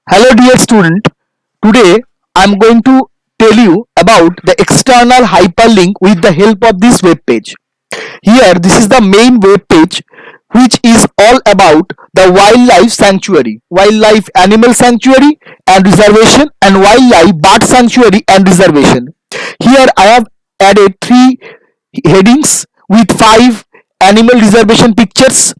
Hello dear student, today I am going to tell you about the external hyperlink with the help of this web page. Here this is the main web page which is all about the wildlife sanctuary, wildlife animal sanctuary and reservation and wildlife bird sanctuary and reservation. Here I have added three headings with five animal reservation pictures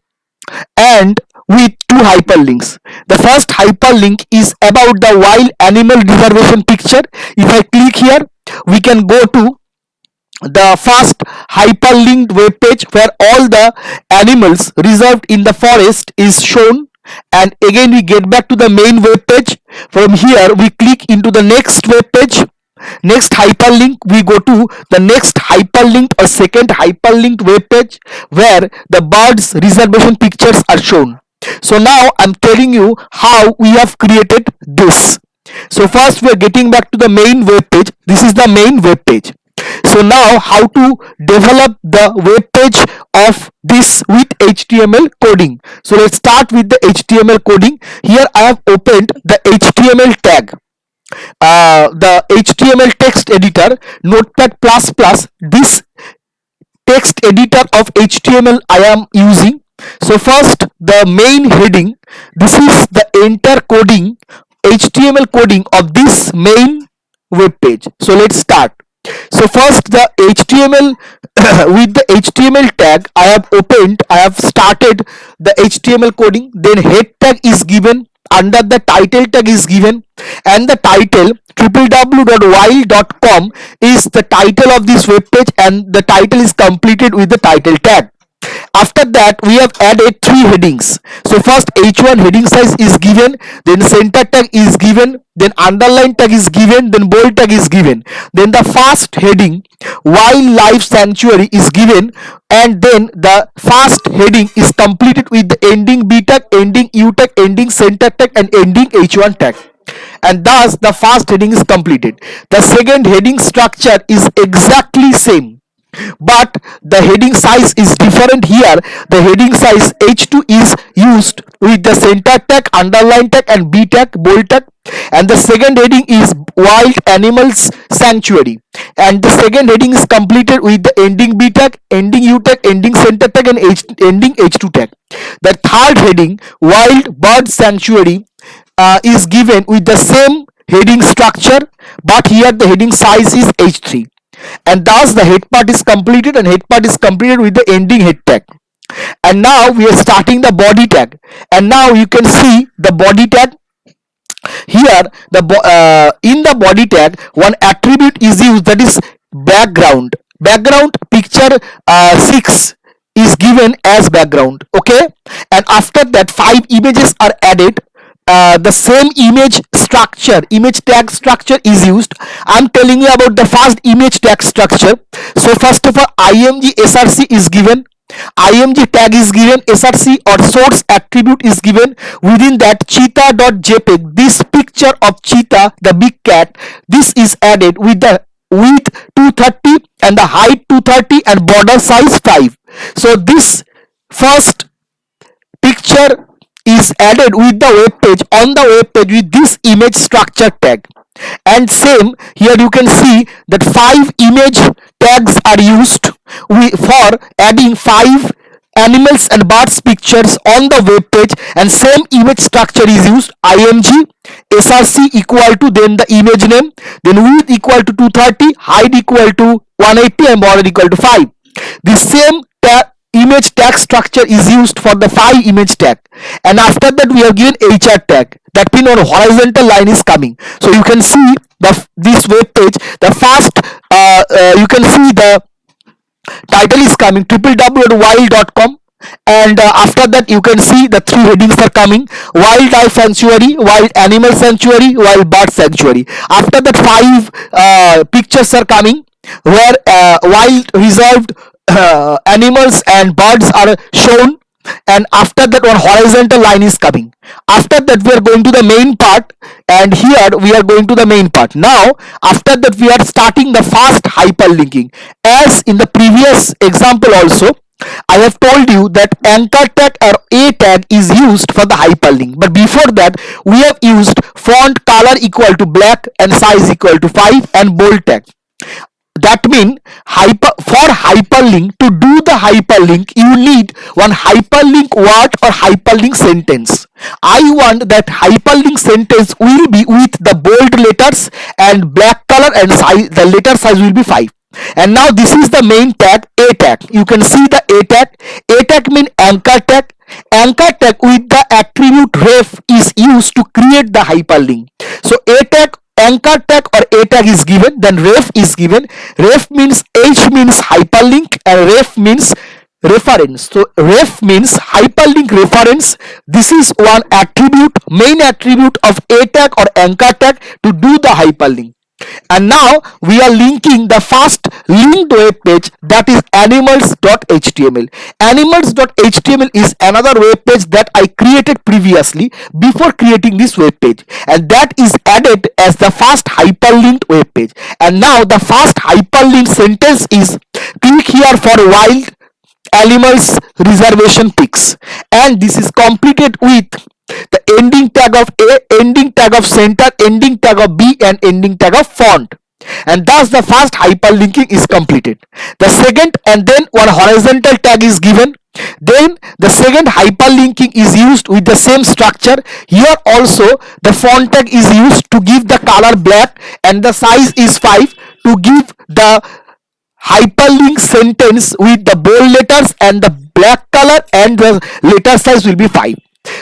and with two hyperlinks. The first hyperlink is about the wild animal reservation picture. If I click here, we can go to the first hyperlinked web page where all the animals reserved in the forest is shown, and again we get back to the main web page. From here we click into the next web page, next hyperlink, we go to the next hyperlinked or second hyperlinked web page where the birds reservation pictures are shown. So now I'm telling you how we have created this. So first we are getting back to the main web page. This is the main web page. So now how to develop the web page of this with HTML coding. So let's start with the HTML coding. Here I have opened the HTML tag, the HTML text editor, Notepad++. This text editor of HTML I am using. So first the main heading, this is the enter coding, HTML coding of this main web page. So let's start. So first the HTML with the HTML tag I have opened, I have started the HTML coding. Then head tag is given, under the title tag is given, and the title www.wild.com is the title of this web page, and the title is completed with the title tag. After that we have added three headings. So first h1 heading size is given, then center tag is given, then underline tag is given, then bold tag is given, then the first heading wildlife sanctuary is given, and then the first heading is completed with the ending b tag, ending u tag, ending center tag and ending h1 tag, and thus the first heading is completed. The second heading structure is exactly same, but the heading size is different. Here the heading size h2 is used with the center tag, underline tag and b tag, bold tag, and the second heading is wild animals sanctuary, and the second heading is completed with the ending b tag, ending u tag, ending center tag and ending h2 tag. The third heading wild bird sanctuary is given with the same heading structure, but here the heading size is h3, and thus the head part is completed, and head part is completed with the ending head tag. And now we are starting the body tag, and now you can see the body tag. Here in the body tag one attribute is used, that is background. Background picture 6 is given as background, okay, and after that 5 images are added. The same image structure, image tag structure is used. I'm telling you about the first image tag structure. So first of all img src is given, img tag is given, src or source attribute is given. Within that cheetah.jpg, this picture of cheetah, the big cat, this is added with the width 230 and the height 230 and border size 5. So this first picture is added with the web page, on the web page with this image structure tag. And same here you can see that 5 image tags are used for adding 5 animals and birds pictures on the web page, and same image structure is used. img src equal to then the image name, then width equal to 230, height equal to 180 and border equal to 5. The same image tag structure is used for the 5 image tag, and after that we have given hr tag, that means on horizontal line is coming. So you can see this web page, the first you can see the title is coming www.wild.com, and after that you can see the 3 headings are coming: wildlife sanctuary, wild animal sanctuary, wild bird sanctuary. After that 5 pictures are coming where wild reserved animals and birds are shown, and after that one horizontal line is coming. After that we are going to the main part, and here we are going to the main part. Now after that we are starting the fast hyperlinking. As in the previous example also, I have told you that anchor tag or a tag is used for the hyperlink, but before that we have used font color equal to black and size equal to 5 and bold tag. That means for hyperlink, to do the hyperlink you need one hyperlink word or hyperlink sentence. I want that hyperlink sentence will be with the bold letters and black color, and size, the letter size will be 5. And now this is the main tag, a tag. You can see the a tag. A tag means anchor tag. Anchor tag with the attribute ref is used to create the hyperlink. So a tag, anchor tag or a tag is given, then ref is given. Ref means h means hyperlink and ref means reference. So ref means hyperlink reference. This is one attribute, main attribute of a tag or anchor tag to do the hyperlink. And now we are linking the first linked web page, that is animals.html. Animals.html is another web page that I created previously before creating this web page, and that is added as the first hyperlinked web page. And now the first hyperlinked sentence is, click here for wild animals reservation pics, and this is completed with the ending tag of a, ending tag of center, ending tag of b and ending tag of font, and thus the first hyperlinking is completed. The second, and then one horizontal tag is given. Then the second hyperlinking is used with the same structure. Here also the font tag is used to give the color black and the size is 5 to give the hyperlink sentence with the bold letters and the black color, and the letter size will be 5.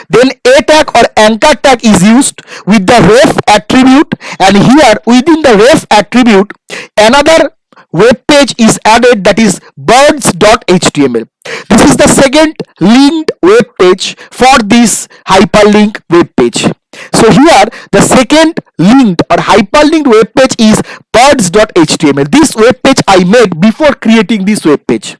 Then a tag or anchor tag is used with the ref attribute, and here within the ref attribute another web page is added, that is birds.html. This is the second linked web page for this hyperlink web page. So here the second linked or hyperlinked web page is birds.html. This web page I made before creating this web page.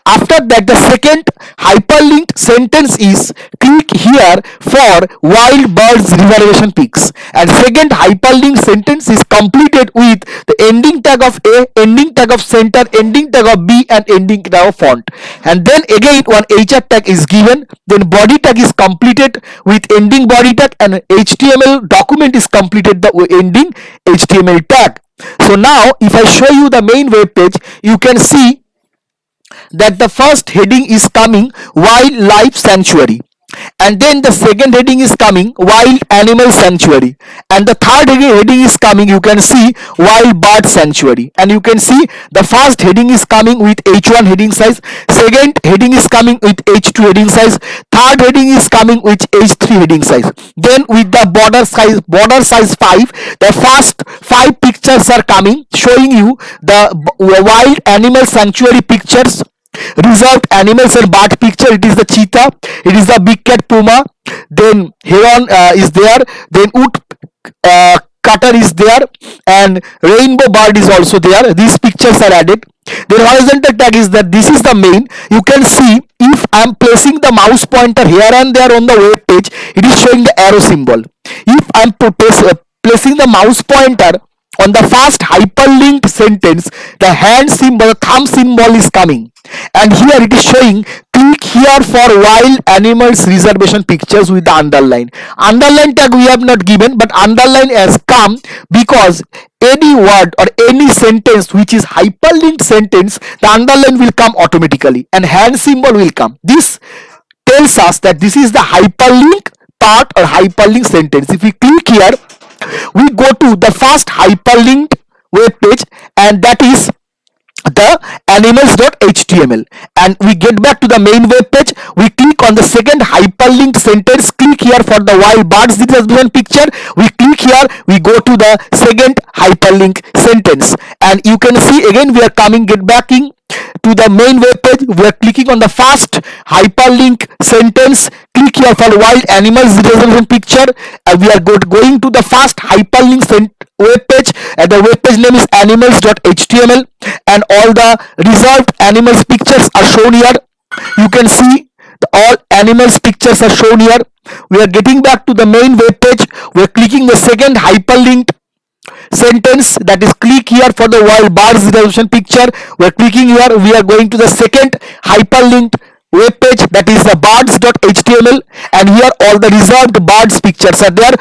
After that, the second hyperlinked sentence is, click here for wild birds reservation pics, and second hyperlinked sentence is completed with the ending tag of a, ending tag of center, ending tag of b and ending tag of font, and then again one hr tag is given. Then body tag is completed with ending body tag, and html document is completed the ending html tag. So now if I show you the main web page, you can see that the first heading is coming wildlife sanctuary, and then the second heading is coming wild animal sanctuary, and the third heading is coming, you can see, wild bird sanctuary. And you can see the first heading is coming with h1 heading size, second heading is coming with h2 heading size, third heading is coming with h3 heading size. Then with the border size 5, the first 5 pictures are coming showing you the wild animal sanctuary pictures, reserved animals and bird picture. It is the cheetah, it is the big cat puma, then heron is there, then wood cutter is there, and rainbow bird is also there. These pictures are added. Then horizontal tag is that this is the main. You can see if I am placing the mouse pointer here and there on the web page, it is showing the arrow symbol. If I am placing the mouse pointer on the first hyperlinked sentence, the hand symbol, the thumb symbol is coming, and here it is showing, click here for wild animals reservation pictures with the underline. Underline tag we have not given, but underline has come because any word or any sentence which is hyperlinked sentence, the underline will come automatically and hand symbol will come. This tells us that this is the hyperlink part or hyperlink sentence. If we click here, we go to the first hyperlinked web page, and that is the animals.html, and we get back to the main web page. We click on the second hyperlinked sentence, click here for the wild birds reservation picture. We click here, we go to the second hyperlink sentence, and you can see again we are coming, get back in to the main web page. We are clicking on the first hyperlink sentence, click here for wild animals reservation picture, and we are going to the first hyperlink web page, and the web page name is animals.html, and all the reserved animals pictures are shown here. You can see all animals pictures are shown here. We are getting back to the main web page. We are clicking the second hyperlinked sentence, that is click here for the wild birds reservation picture. We are clicking here, we are going to the second hyperlinked web page, that is the birds.html, and here all the reserved birds pictures are there.